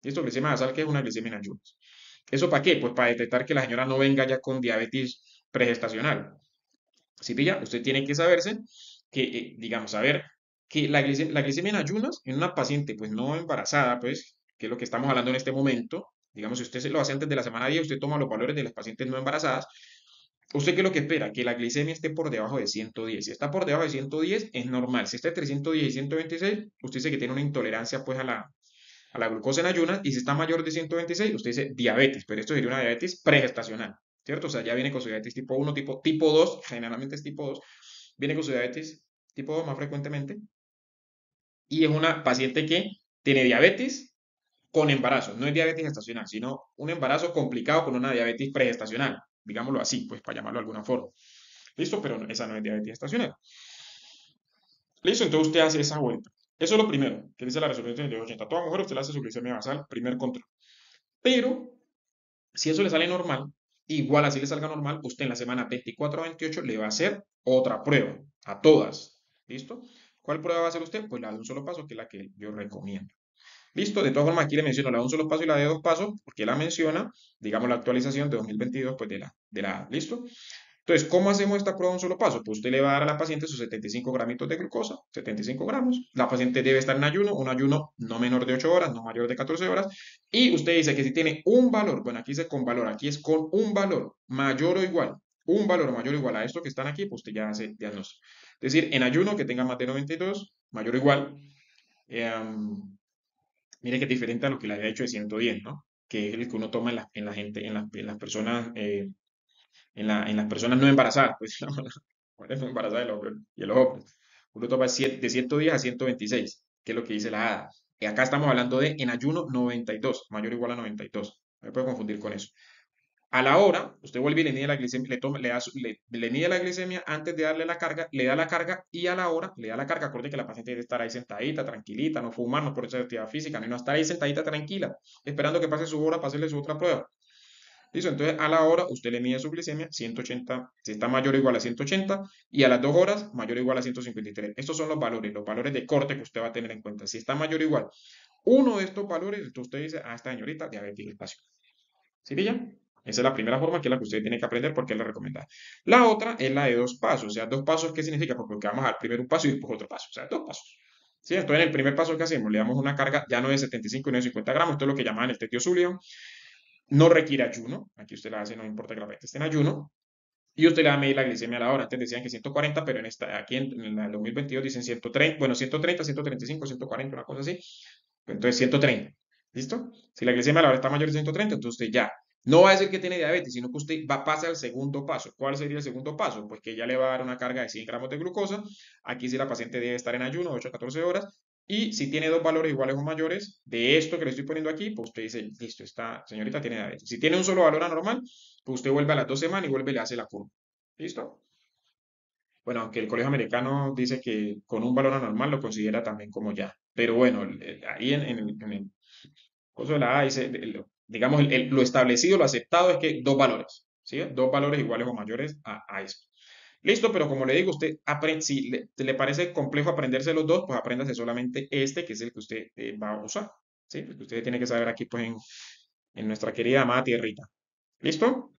¿Listo? Glicemia basal, que es una glicemia en ayunas. ¿Eso para qué? Pues para detectar que la señora no venga ya con diabetes pregestacional. ¿Sí pilla? Usted tiene que saberse que, digamos, saber que la glicemia en ayunas en una paciente, pues no embarazada, pues, que es lo que estamos hablando en este momento, digamos, si usted se lo hace antes de la semana 10, usted toma los valores de las pacientes no embarazadas, ¿usted qué es lo que espera? Que la glicemia esté por debajo de 110. Si está por debajo de 110, es normal. Si está entre 110 y 126, usted dice que tiene una intolerancia, pues, a la glucosa en ayunas, y si está mayor de 126, usted dice diabetes, pero esto sería una diabetes pregestacional, ¿cierto? O sea, ya viene con su diabetes tipo 1, tipo 2, generalmente es tipo 2, viene con su diabetes tipo 2 más frecuentemente, y es una paciente que tiene diabetes, con embarazo. No es diabetes gestacional, sino un embarazo complicado con una diabetes pregestacional, digámoslo así, pues para llamarlo de alguna forma. ¿Listo? Pero esa no es diabetes gestacional. ¿Listo? Entonces usted hace esa vuelta. Eso es lo primero, que dice la resolución 3280. Toda mujer usted le hace su glicemia basal, primer control. Pero si eso le sale normal, igual así le salga normal, usted en la semana 24 a 28 le va a hacer otra prueba, a todas. ¿Listo? ¿Cuál prueba va a hacer usted? Pues la de un solo paso, que es la que yo recomiendo. ¿Listo? De todas formas, aquí le menciono la de un solo paso y la de dos pasos, porque la menciona, digamos, la actualización de 2022, pues de la, ¿listo? Entonces, ¿cómo hacemos esta prueba de un solo paso? Pues usted le va a dar a la paciente sus 75 gramitos de glucosa, 75 gramos. La paciente debe estar en ayuno, un ayuno no menor de 8 horas, no mayor de 14 horas. Y usted dice que si tiene un valor, bueno, aquí dice con valor, aquí es con un valor mayor o igual, un valor mayor o igual a esto que están aquí, pues usted ya hace diagnóstico. Es decir, en ayuno que tenga más de 92, mayor o igual. Eh, Mire que es diferente a lo que le había hecho de 110, ¿no? Que es el que uno toma en la gente, en las personas en las personas no embarazadas, pues, mujeres no embarazadas y los hombres. Uno toma de 110 a 126, que es lo que dice la ADA. Y acá estamos hablando de en ayuno 92, mayor o igual a 92. No me puede confundir con eso. A la hora, usted vuelve y le mide la glicemia, le mide la glicemia antes de darle la carga, le da la carga y a la hora le da la carga. Acuerde que la paciente debe estar ahí sentadita, tranquilita, no fumar, no por esa actividad física, no estar ahí sentadita, tranquila, esperando que pase su hora para hacerle su otra prueba. ¿Listo? Entonces, a la hora usted le mide su glicemia 180, si está mayor o igual a 180, y a las 2 horas mayor o igual a 153. Estos son los valores de corte que usted va a tener en cuenta. Si está mayor o igual uno de estos valores, entonces usted dice, esta señorita, diabetes gestacional. ¿Sí pilla? Esa es la primera forma, que es la que usted tiene que aprender porque es la recomendada. La otra es la de dos pasos. O sea, dos pasos, ¿qué significa? Porque vamos a dar primero un paso y después otro paso. O sea, dos pasos. ¿Sí? Entonces, en el primer paso que hacemos, le damos una carga ya no de 75 y no de 50 gramos. Esto es lo que llaman el tetio Sullivan. No requiere ayuno. Aquí usted la hace, no importa que la paciente esté en ayuno. Y usted le va a medir la glicemia a la hora. Antes decían que 140, pero aquí en el 2022 dicen 130, bueno, 130, 135, 140, una cosa así. Entonces 130. ¿Listo? Si la glicemia a la hora está mayor de 130, entonces usted ya no va a decir que tiene diabetes, sino que usted va a pasar al segundo paso. ¿Cuál sería el segundo paso? Pues que ya le va a dar una carga de 100 gramos de glucosa. Aquí si la paciente debe estar en ayuno, 8 a 14 horas. Y si tiene dos valores iguales o mayores de esto que le estoy poniendo aquí, pues usted dice, listo, esta señorita tiene diabetes. Si tiene un solo valor anormal, pues usted vuelve a las 2 semanas y vuelve y le hace la curva. ¿Listo? Bueno, aunque el colegio americano dice que con un valor anormal lo considera también como ya. Pero bueno, ahí en el coso de la A dice, digamos, lo establecido, lo aceptado es que dos valores, ¿sí? Dos valores iguales o mayores a esto. Listo, pero como le digo, usted aprende, si le parece complejo aprenderse los dos, pues apréndase solamente este, que es el que usted va a usar, ¿sí? Porque usted tiene que saber aquí, pues, en nuestra querida amada tierrita. ¿Listo?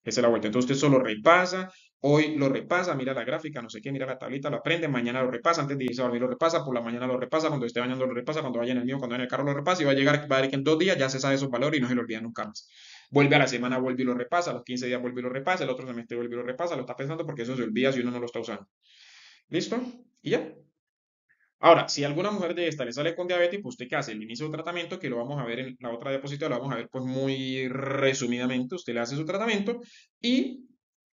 Esa es la vuelta. Entonces usted solo repasa, hoy lo repasa, mira la gráfica, no sé qué, mira la tablita, lo aprende, mañana lo repasa, antes de irse a dormir lo repasa, por la mañana lo repasa, cuando esté bañando lo repasa, cuando vaya en el mío, cuando vaya en el carro lo repasa, y va a ver que en 2 días ya se sabe esos valores y no se lo olvida nunca más. Vuelve a la semana, vuelve y lo repasa, a los 15 días vuelve y lo repasa, el otro semestre vuelve y lo repasa, lo está pensando porque eso se olvida si uno no lo está usando. ¿Listo? Y ya. Ahora, si alguna mujer de esta le sale con diabetes, pues usted qué hace, el inicio del tratamiento, que lo vamos a ver en la otra diapositiva, lo vamos a ver pues muy resumidamente, usted le hace su tratamiento y,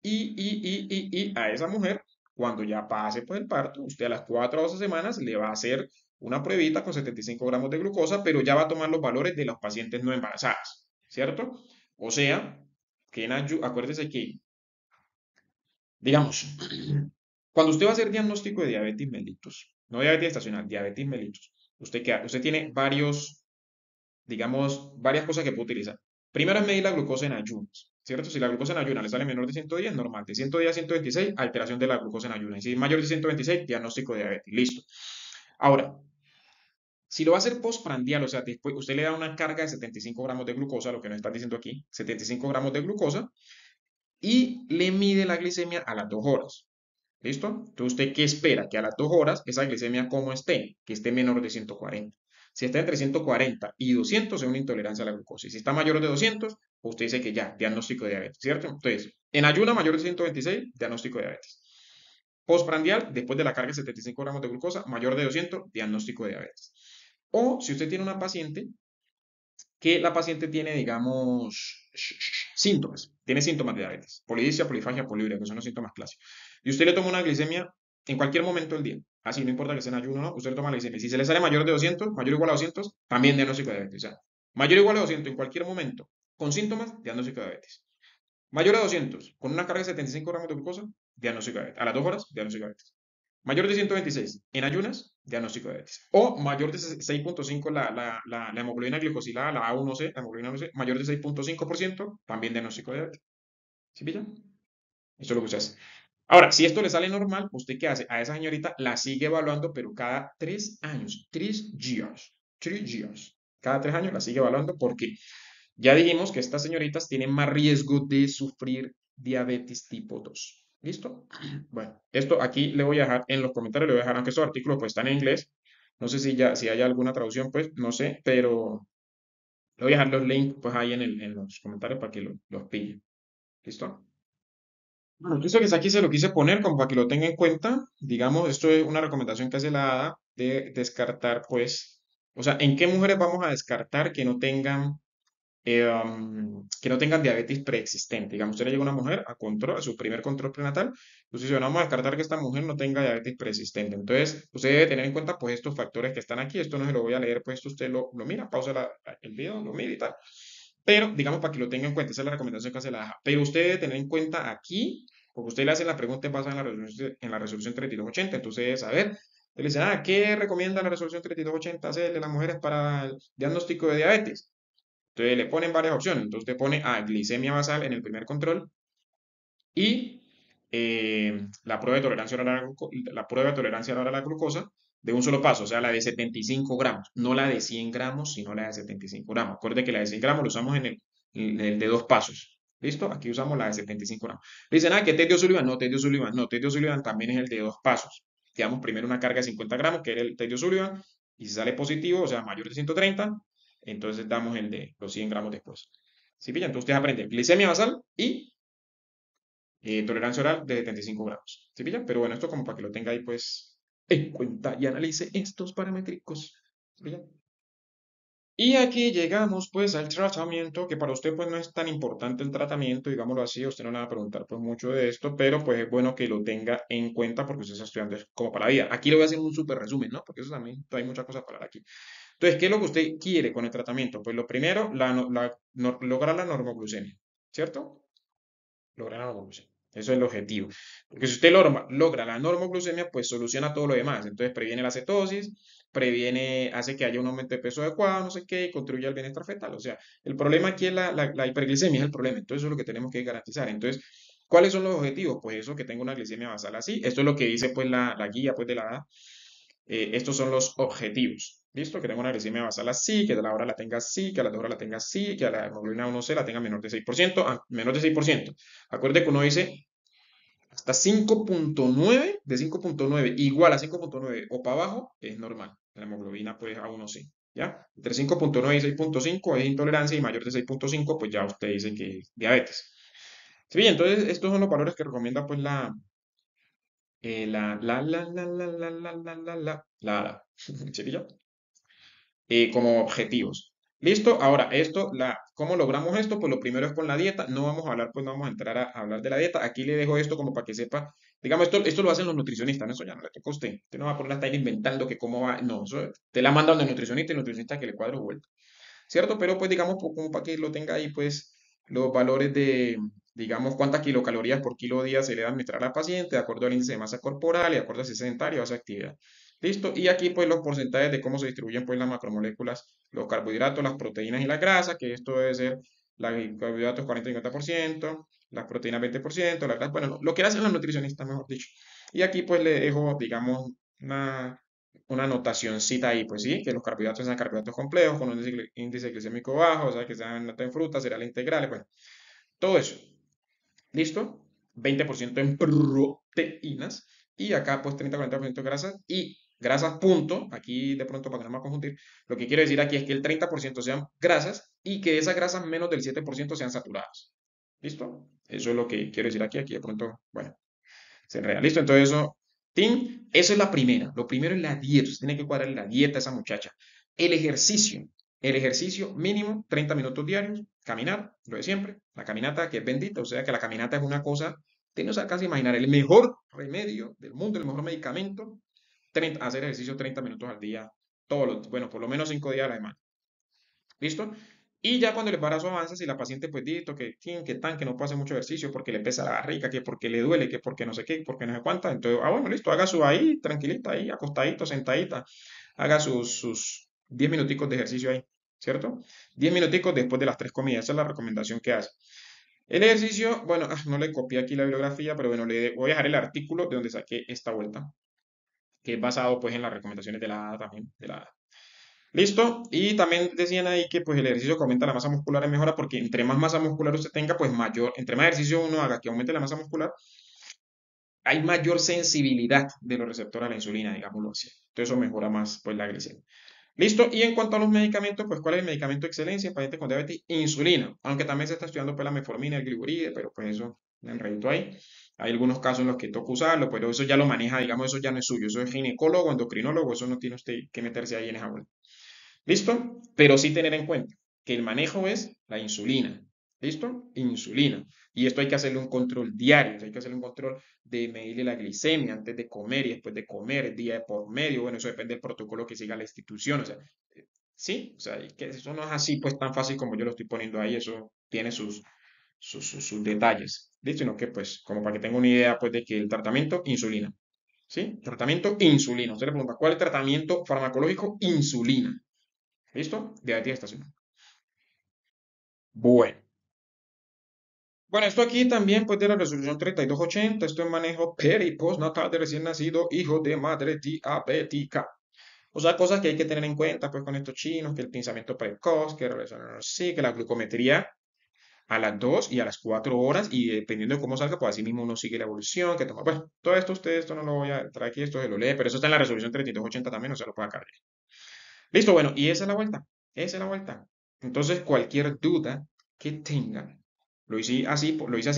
y a esa mujer, cuando ya pase pues el parto, usted a las 4 o 12 semanas le va a hacer una pruebita con 75 gramos de glucosa, pero ya va a tomar los valores de los pacientes no embarazadas, ¿cierto? O sea, que acuérdese que, digamos, cuando usted va a hacer diagnóstico de diabetes mellitus, no diabetes estacional, diabetes mellitus, usted tiene digamos, varias cosas que puede utilizar. Primero es medir la glucosa en ayunas, ¿cierto? Si la glucosa en ayunas le sale menor de 110, normal. De 110 a 126, alteración de la glucosa en ayunas. Y si es mayor de 126, diagnóstico de diabetes. Listo. Ahora, si lo va a hacer postprandial, o sea, después usted le da una carga de 75 gramos de glucosa, lo que nos están diciendo aquí, 75 gramos de glucosa, y le mide la glicemia a las 2 horas. ¿Listo? Entonces, ¿usted qué espera? Que a las 2 horas esa glicemia como esté, que esté menor de 140. Si está entre 140 y 200 es una intolerancia a la glucosa. Y si está mayor de 200, usted dice que ya, diagnóstico de diabetes, ¿cierto? Entonces, en ayuna mayor de 126, diagnóstico de diabetes. Postprandial, después de la carga de 75 gramos de glucosa, mayor de 200, diagnóstico de diabetes. O si usted tiene una paciente que la paciente tiene, digamos, síntomas, tiene síntomas de diabetes, polidipsia, polifagia, poliuria, que son los síntomas clásicos. Y usted le toma una glicemia en cualquier momento del día, así no importa que sea en ayuno o no, usted le toma la glicemia. Si se le sale mayor de 200, mayor o igual a 200, también diagnóstico de diabetes. O sea, Mayor o igual a 200 en cualquier momento, con síntomas, diagnóstico de diabetes. Mayor a 200, con una carga de 75 gramos de glucosa, diagnóstico de diabetes. A las 2 horas, diagnóstico de diabetes. Mayor de 126, en ayunas, diagnóstico de diabetes. O mayor de 6.5 la hemoglobina glicosilada, la A1C, la hemoglobina A1C, mayor de 6.5%, también diagnóstico de diabetes. ¿Sí pilla? Eso es lo que usted hace. Ahora, si esto le sale normal, ¿usted qué hace? A esa señorita la sigue evaluando, pero cada 3 años, 3 years, 3 years. Cada 3 años la sigue evaluando porque ya dijimos que estas señoritas tienen más riesgo de sufrir diabetes tipo 2. ¿Listo? Bueno, esto aquí le voy a dejar en los comentarios, le voy a dejar, aunque estos artículos pues están en inglés. No sé si hay alguna traducción, pues, no sé, pero le voy a dejar los links pues ahí en los comentarios para que los pillen. ¿Listo? Bueno, esto que está aquí se lo quise poner como para que lo tenga en cuenta. Digamos, esto es una recomendación que hace la ADA de descartar, pues, o sea, ¿en qué mujeres vamos a descartar que no tengan diabetes preexistente? Digamos, usted le llega a una mujer a control, a su primer control prenatal, entonces dice, vamos a descartar que esta mujer no tenga diabetes preexistente. Entonces, usted debe tener en cuenta, pues, estos factores que están aquí. Esto no se lo voy a leer, pues, esto usted lo mira, pausa el video, lo mira y tal. Pero, digamos, para que lo tenga en cuenta, esa es la recomendación que hace la ADA. Pero usted debe tener en cuenta aquí, porque usted le hace la pregunta basada en la resolución 3280, entonces debe saber. Usted le dice, ¿qué recomienda la resolución 3280 hacerle a las mujeres para el diagnóstico de diabetes? Entonces le ponen varias opciones. Entonces usted pone glicemia basal en el primer control y la prueba de tolerancia oral a la prueba de tolerancia oral a la glucosa de un solo paso, o sea, la de 75 gramos, no la de 100 gramos, sino la de 75 gramos. Acuerde que la de 100 gramos lo usamos en el de 2 pasos. ¿Listo? Aquí usamos la de 75 gramos. Le dicen, que Ted de Sullivan, no, Ted de Sullivan, no, Ted de Sullivan también es el de 2 pasos. Damos primero una carga de 50 gramos, que era el Ted de Sullivan, y si sale positivo, o sea, mayor de 130, entonces damos el de los 100 gramos después. ¿Sí pilla? Entonces usted aprende glicemia basal y tolerancia oral de 75 gramos. ¿Sí pilla? Pero bueno, esto como para que lo tenga ahí pues en cuenta y analice estos paramétricos. ¿Sí pilla? Y aquí llegamos pues al tratamiento, que para usted pues no es tan importante el tratamiento, digámoslo así, usted no le va a preguntar pues mucho de esto, pero pues es bueno que lo tenga en cuenta porque usted está estudiando como para la vida. Aquí le voy a hacer un súper resumen, ¿no? Porque eso también hay muchas cosas para hablar aquí. Entonces, ¿qué es lo que usted quiere con el tratamiento? Pues lo primero, lograr la normoglucemia, ¿cierto? Lograr la normoglucemia. Eso es el objetivo. Porque si usted logra la normoglucemia, pues soluciona todo lo demás. Entonces previene la cetosis, hace que haya un aumento de peso adecuado, no sé qué, y contribuye al bienestar fetal. O sea, el problema aquí es la hiperglicemia, es el problema. Entonces eso es lo que tenemos que garantizar. Entonces, ¿cuáles son los objetivos? Pues eso, que tenga una glicemia basal así. Esto es lo que dice pues la guía pues de la edad. Estos son los objetivos. ¿Listo? Que tenga una glicemia basal así, que a la hora la tenga así, que a la 2 horas la tenga así, que a la hemoglobina 1C la tenga menor de 6%, menor de 6%. Acuérdate que uno dice hasta 5.9, de 5.9 igual a 5.9 o para abajo es normal. La hemoglobina pues A1C. ¿Ya? Entre 5.9 y 6.5 es intolerancia y mayor de 6.5 pues ya usted dice que es diabetes. Sí, bien, entonces estos son los valores que recomienda pues la ¿sí? Como objetivos. ¿Listo? Ahora, ¿cómo logramos esto? Pues lo primero es con la dieta. No vamos a hablar, pues no vamos a entrar a hablar de la dieta. Aquí le dejo esto como para que sepa. Digamos, esto lo hacen los nutricionistas, ¿no? Eso ya no le toca a usted. Usted no va a poner a estar inventando que cómo va. No, eso te la manda donde nutricionista y el nutricionista que le cuadre vuelta. ¿Cierto? Pero pues digamos, como para que lo tenga ahí, pues los valores digamos, cuántas kilocalorías por kilo día se le da a administrar al paciente, de acuerdo al índice de masa corporal y de acuerdo a si es sedentario o hace actividad. ¿Listo? Y aquí pues los porcentajes de cómo se distribuyen pues las macromoléculas, los carbohidratos, las proteínas y las grasas, que esto debe ser los carbohidratos 40 y 50%, las proteínas 20%, la grasa, bueno, lo que hacen los nutricionistas, mejor dicho. Y aquí pues le dejo, digamos, una anotacioncita ahí, pues sí, que los carbohidratos sean carbohidratos complejos, con un índice glicémico bajo, o sea, que sean altos en frutas, cereales integrales, bueno, todo eso. ¿Listo? 20% en proteínas y acá pues 30-40% grasas y grasas punto, aquí de pronto para que no me vamos a confundir, lo que quiero decir aquí es que el 30% sean grasas y que esas grasas menos del 7% sean saturadas. ¿Listo? Eso es lo que quiero decir aquí de pronto, bueno, se enreda. ¿Listo? Entonces eso es la primera. Lo primero es la dieta. Usted tiene que cuadrar la dieta a esa muchacha. El ejercicio. El ejercicio mínimo, 30 minutos diarios, caminar, lo de siempre. La caminata que es bendita, o sea que la caminata es una cosa, tiene que casi imaginar, el mejor remedio del mundo, el mejor medicamento, hacer ejercicio 30 minutos al día, bueno, por lo menos 5 días a la semana. ¿Listo? Y ya cuando el embarazo avanza, si la paciente pues dice que tan, que no puede hacer mucho ejercicio porque le pesa la barriga, que porque le duele, que porque no sé qué, porque no sé cuánta, entonces, bueno, listo, haga su ahí, tranquilita, ahí, acostadito, sentadita, haga sus 10 minuticos de ejercicio ahí, ¿cierto? 10 minuticos después de las 3 comidas, esa es la recomendación que hace. El ejercicio, bueno, no le copié aquí la bibliografía, pero bueno, le voy a dejar el artículo de donde saqué esta vuelta, que es basado pues en las recomendaciones de la ADA también, de la ADA. Listo, y también decían ahí que pues el ejercicio que aumenta la masa muscular es mejora porque entre más masa muscular usted tenga, pues mayor, entre más ejercicio uno haga que aumente la masa muscular, hay mayor sensibilidad de los receptores a la insulina, digámoslo así. Entonces eso mejora más pues la glicemia. Listo, y en cuanto a los medicamentos, pues ¿cuál es el medicamento de excelencia para gente con diabetes? Insulina, aunque también se está estudiando pues la metformina, el gliburide, pero pues eso, enredito ahí. Hay algunos casos en los que toca usarlo, pero eso ya lo maneja, digamos, eso ya no es suyo, eso es ginecólogo, endocrinólogo, eso no tiene usted que meterse ahí en esa vuelta. ¿Listo? Pero sí tener en cuenta que el manejo es la insulina. ¿Listo? Insulina. Y esto hay que hacerle un control diario, hay que hacerle un control de medirle la glicemia antes de comer y después de comer, día de por medio. Bueno, eso depende del protocolo que siga la institución. O sea, sí, o sea, que eso no es así pues tan fácil como yo lo estoy poniendo ahí, eso tiene sus detalles. ¿Listo? Sino que pues, como para que tenga una idea pues de que el tratamiento, insulina. ¿Sí? Tratamiento, insulina. Usted le pregunta, ¿cuál es el tratamiento farmacológico? Insulina. ¿Listo? Diabetes estacional. Bueno. Bueno, esto aquí también pues de la resolución 3280, esto es manejo peri y postnatal de recién nacido, hijo de madre diabética. O sea, cosas que hay que tener en cuenta pues con estos chinos, que el pensamiento precoz, que sí, que la glucometría a las 2 y a las 4 horas y dependiendo de cómo salga, pues así mismo uno sigue la evolución, que toma. Bueno, todo esto ustedes, esto no lo voy a traer aquí, esto se lo lee, pero eso está en la resolución 3280 también, no se lo puede cargar. Listo, bueno, y esa es la vuelta. Esa es la vuelta. Entonces, cualquier duda que tengan, lo hice así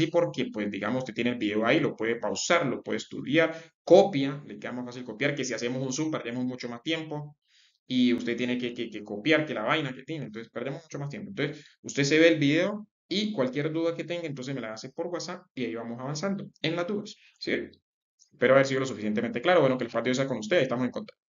porque, pues, digamos, usted tiene el video ahí, lo puede pausar, lo puede estudiar, copia, le queda más fácil copiar que si hacemos un Zoom, perdemos mucho más tiempo y usted tiene que copiar que la vaina que tiene, entonces perdemos mucho más tiempo. Entonces, usted se ve el video y cualquier duda que tenga, entonces me la hace por WhatsApp y ahí vamos avanzando en las dudas, ¿sí? Espero haber sido lo suficientemente claro. Bueno, que el patio sea con ustedes, estamos en contacto.